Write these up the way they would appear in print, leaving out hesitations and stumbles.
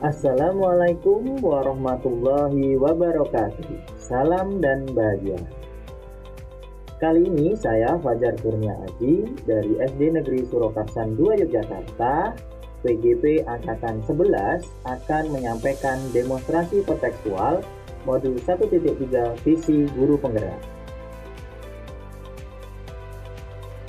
Assalamualaikum warahmatullahi wabarakatuh. Salam dan bahagia. Kali ini saya Fajar Kurnia Aji dari SD Negeri Surakarsan 2 Yogyakarta, PGP Angkatan 11 akan menyampaikan demonstrasi kontekstual modul 1.3 visi guru penggerak.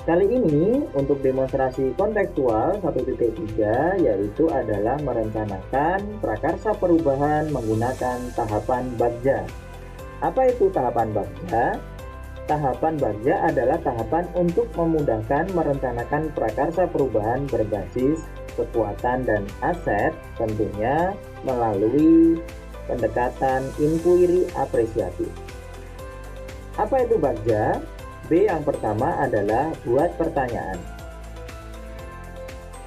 Kali ini untuk demonstrasi kontekstual 1.3 yaitu adalah merencanakan prakarsa perubahan menggunakan tahapan Bagja. Apa itu tahapan Bagja? Tahapan Bagja adalah tahapan untuk memudahkan merencanakan prakarsa perubahan berbasis kekuatan dan aset, tentunya melalui pendekatan inquiry apresiatif. Apa itu Bagja? B yang pertama adalah buat pertanyaan.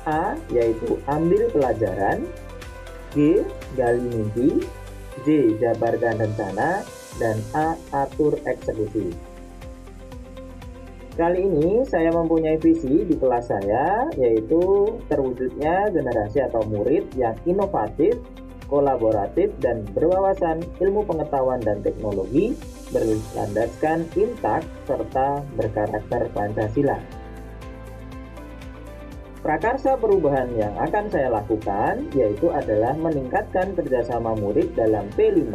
A yaitu ambil pelajaran, G gali mimpi, J jabarkan rencana, dan A atur eksekusi. Kali ini saya mempunyai visi di kelas saya, yaitu terwujudnya generasi atau murid yang inovatif, kolaboratif, dan berwawasan ilmu pengetahuan dan teknologi, berlandaskan intak serta berkarakter Pancasila. Prakarsa perubahan yang akan saya lakukan yaitu adalah meningkatkan kerjasama murid dalam P5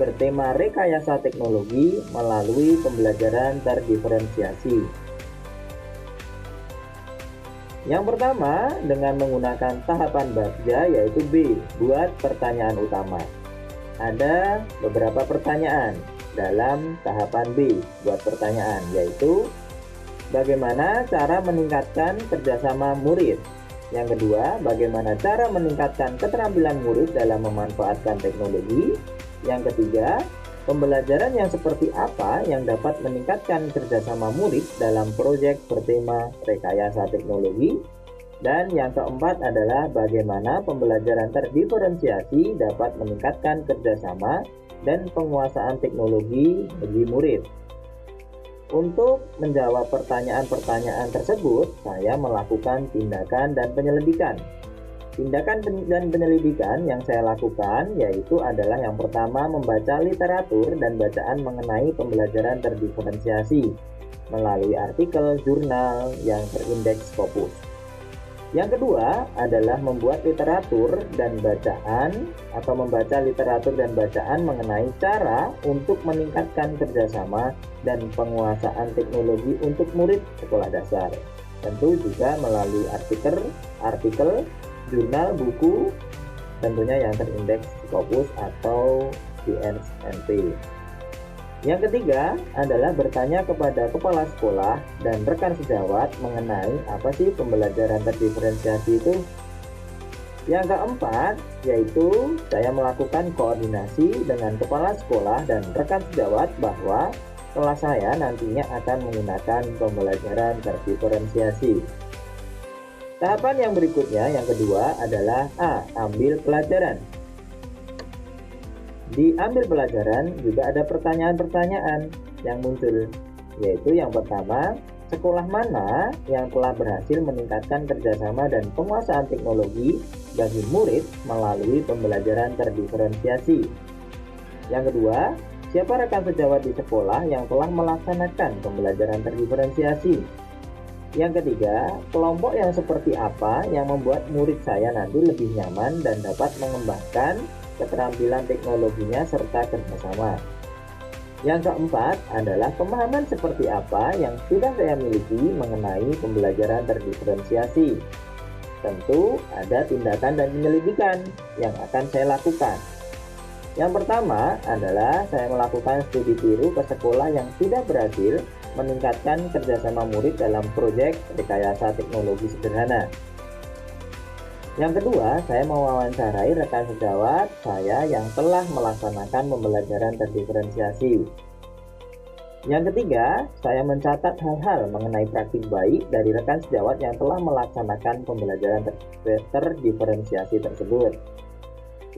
bertema rekayasa teknologi melalui pembelajaran terdiferensiasi. Yang pertama dengan menggunakan tahapan Bagja yaitu B, buat pertanyaan utama. Ada beberapa pertanyaan dalam tahapan B, buat pertanyaan, yaitu bagaimana cara meningkatkan kerjasama murid. Yang kedua, bagaimana cara meningkatkan keterampilan murid dalam memanfaatkan teknologi. Yang ketiga, pembelajaran yang seperti apa yang dapat meningkatkan kerjasama murid dalam proyek bertema rekayasa teknologi. Dan yang keempat adalah bagaimana pembelajaran terdiferensiasi dapat meningkatkan kerjasama dan penguasaan teknologi bagi murid. Untuk menjawab pertanyaan-pertanyaan tersebut, saya melakukan tindakan dan penyelidikan. Tindakan dan penyelidikan yang saya lakukan yaitu adalah yang pertama membaca literatur dan bacaan mengenai pembelajaran terdiferensiasi melalui artikel jurnal yang terindeks Scopus. Yang kedua adalah membuat literatur dan bacaan atau membaca literatur dan bacaan mengenai cara untuk meningkatkan kerjasama dan penguasaan teknologi untuk murid sekolah dasar. Tentu juga melalui artikel, jurnal, buku, tentunya yang terindeks Scopus atau GNSMP. Yang ketiga adalah bertanya kepada kepala sekolah dan rekan sejawat mengenai apa sih pembelajaran terdiferensiasi itu. Yang keempat yaitu saya melakukan koordinasi dengan kepala sekolah dan rekan sejawat bahwa kelas saya nantinya akan menggunakan pembelajaran terdiferensiasi. Tahapan yang berikutnya, yang kedua adalah A. Ambil pelajaran. Di ambil pelajaran juga ada pertanyaan-pertanyaan yang muncul, yaitu yang pertama, sekolah mana yang telah berhasil meningkatkan kerjasama dan penguasaan teknologi bagi murid melalui pembelajaran terdiferensiasi. Yang kedua, siapa rekan sejawat di sekolah yang telah melaksanakan pembelajaran terdiferensiasi. Yang ketiga, kelompok yang seperti apa yang membuat murid saya nanti lebih nyaman dan dapat mengembangkan keterampilan teknologinya serta kerjasama. Yang keempat adalah pemahaman seperti apa yang sudah saya miliki mengenai pembelajaran terdiferensiasi. Tentu ada tindakan dan penyelidikan yang akan saya lakukan. Yang pertama adalah saya melakukan studi tiru ke sekolah yang sudah berhasil meningkatkan kerjasama murid dalam proyek rekayasa teknologi sederhana. Yang kedua, saya mewawancarai rekan sejawat saya yang telah melaksanakan pembelajaran terdiferensiasi. Yang ketiga, saya mencatat hal-hal mengenai praktik baik dari rekan sejawat yang telah melaksanakan pembelajaran terdiferensiasi tersebut.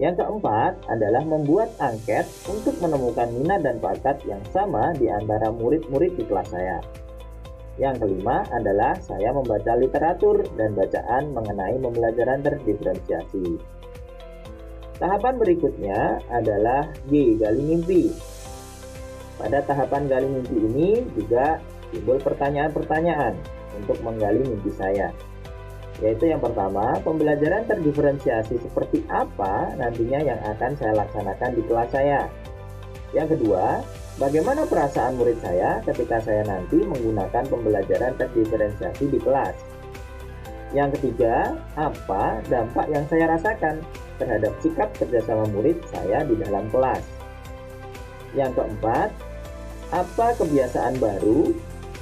Yang keempat adalah membuat angket untuk menemukan minat dan bakat yang sama di antara murid-murid di kelas saya. Yang kelima adalah saya membaca literatur dan bacaan mengenai pembelajaran terdiferensiasi. Tahapan berikutnya adalah G, gali mimpi. Pada tahapan gali mimpi ini juga timbul pertanyaan-pertanyaan untuk menggali mimpi saya. Yaitu yang pertama, pembelajaran terdiferensiasi seperti apa nantinya yang akan saya laksanakan di kelas saya. Yang kedua, bagaimana perasaan murid saya ketika saya nanti menggunakan pembelajaran terdiferensiasi di kelas. Yang ketiga, apa dampak yang saya rasakan terhadap sikap kerjasama murid saya di dalam kelas. Yang keempat, apa kebiasaan baru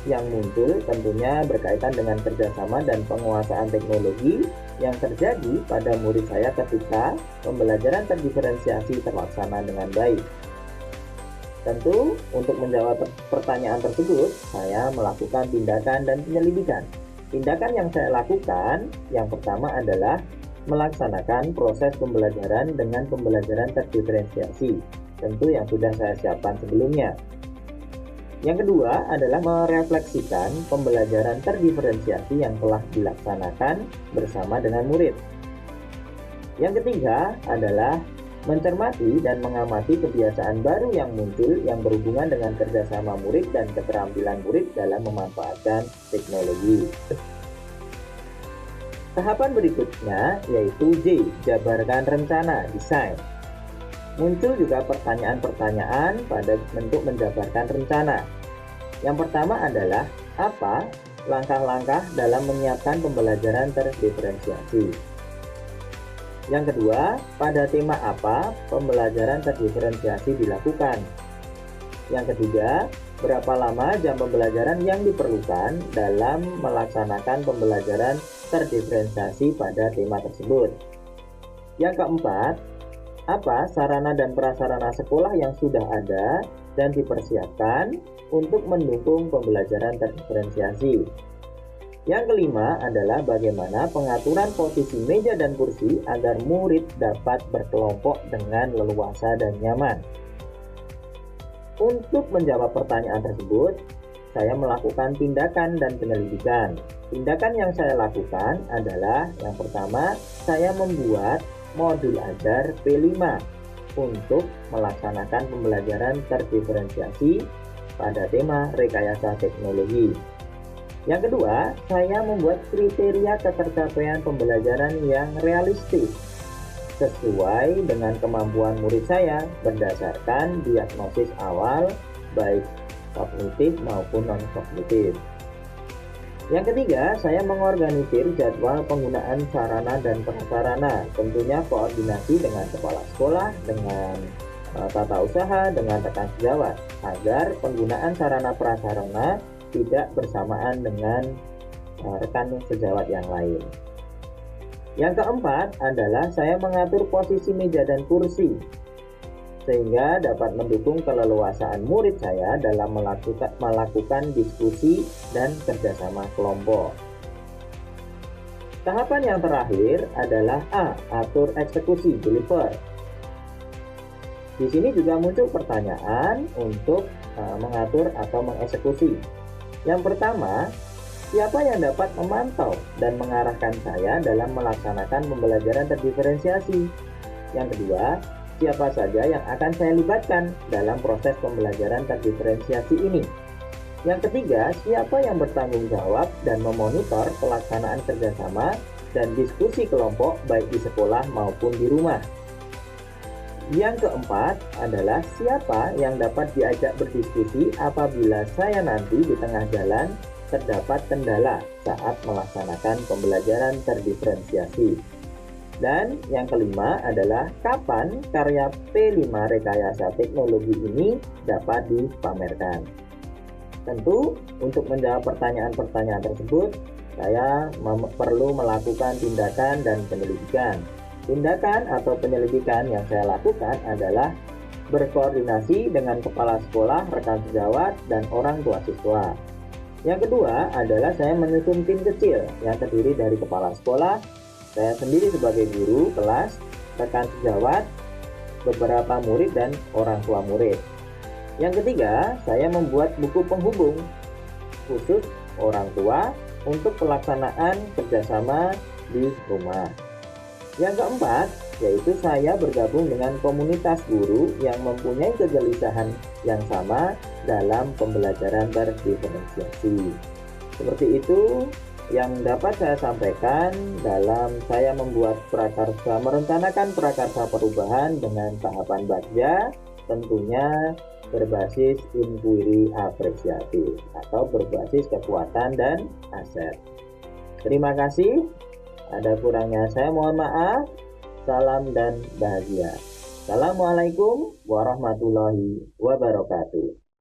yang muncul tentunya berkaitan dengan kerjasama dan penguasaan teknologi yang terjadi pada murid saya ketika pembelajaran terdiferensiasi terlaksana dengan baik. Tentu, untuk menjawab pertanyaan tersebut, saya melakukan tindakan dan penyelidikan. Tindakan yang saya lakukan, yang pertama adalah melaksanakan proses pembelajaran dengan pembelajaran terdiferensiasi, tentu yang sudah saya siapkan sebelumnya. Yang kedua adalah merefleksikan pembelajaran terdiferensiasi yang telah dilaksanakan bersama dengan murid. Yang ketiga adalah mencermati dan mengamati kebiasaan baru yang muncul yang berhubungan dengan kerjasama murid dan keterampilan murid dalam memanfaatkan teknologi. Tahapan berikutnya yaitu J, jabarkan rencana, desain. Muncul juga pertanyaan-pertanyaan pada bentuk menjabarkan rencana. Yang pertama adalah apa langkah-langkah dalam menyiapkan pembelajaran terdiferensiasi. Yang kedua, pada tema apa pembelajaran terdiferensiasi dilakukan. Yang ketiga, berapa lama jam pembelajaran yang diperlukan dalam melaksanakan pembelajaran terdiferensiasi pada tema tersebut. Yang keempat, apa sarana dan prasarana sekolah yang sudah ada dan dipersiapkan untuk mendukung pembelajaran terdiferensiasi. Yang kelima adalah bagaimana pengaturan posisi meja dan kursi agar murid dapat berkelompok dengan leluasa dan nyaman. Untuk menjawab pertanyaan tersebut, saya melakukan tindakan dan penyelidikan. Tindakan yang saya lakukan adalah yang pertama, saya membuat modul ajar P5 untuk melaksanakan pembelajaran terdiferensiasi pada tema rekayasa teknologi. Yang kedua, saya membuat kriteria ketercapaian pembelajaran yang realistis sesuai dengan kemampuan murid saya berdasarkan diagnosis awal baik kognitif maupun non-kognitif. Yang ketiga, saya mengorganisir jadwal penggunaan sarana dan prasarana, tentunya koordinasi dengan kepala sekolah, dengan tata usaha, dengan rekan sejawat, agar penggunaan sarana prasarana tidak bersamaan dengan rekan sejawat yang lain. Yang keempat adalah saya mengatur posisi meja dan kursi sehingga dapat mendukung keleluasaan murid saya dalam melakukan diskusi dan kerjasama kelompok. Tahapan yang terakhir adalah A, atur eksekusi, deliver. Di sini juga muncul pertanyaan untuk mengatur atau mengeksekusi. Yang pertama, siapa yang dapat memantau dan mengarahkan saya dalam melaksanakan pembelajaran terdiferensiasi? Yang kedua, siapa saja yang akan saya libatkan dalam proses pembelajaran terdiferensiasi ini? Yang ketiga, siapa yang bertanggung jawab dan memonitor pelaksanaan kerjasama dan diskusi kelompok baik di sekolah maupun di rumah? Yang keempat adalah siapa yang dapat diajak berdiskusi apabila saya nanti di tengah jalan terdapat kendala saat melaksanakan pembelajaran terdiferensiasi. Dan yang kelima adalah kapan karya P5 rekayasa teknologi ini dapat dipamerkan. Tentu untuk menjawab pertanyaan-pertanyaan tersebut, saya perlu melakukan tindakan dan penyelidikan. Tindakan atau penyelidikan yang saya lakukan adalah berkoordinasi dengan kepala sekolah, rekan sejawat, dan orang tua siswa. Yang kedua adalah saya menyusun tim kecil yang terdiri dari kepala sekolah, saya sendiri sebagai guru kelas, rekan sejawat, beberapa murid, dan orang tua murid. Yang ketiga, saya membuat buku penghubung khusus orang tua untuk pelaksanaan kerjasama di rumah. Yang keempat, yaitu saya bergabung dengan komunitas guru yang mempunyai kegelisahan yang sama dalam pembelajaran berdiferensiasi. Seperti itu yang dapat saya sampaikan dalam saya membuat prakarsa, merencanakan prakarsa perubahan dengan tahapan Bagja, tentunya berbasis inquiry apresiatif atau berbasis kekuatan dan aset. Terima kasih. Ada kurangnya saya mohon maaf. Salam dan bahagia. Assalamualaikum warahmatullahi wabarakatuh.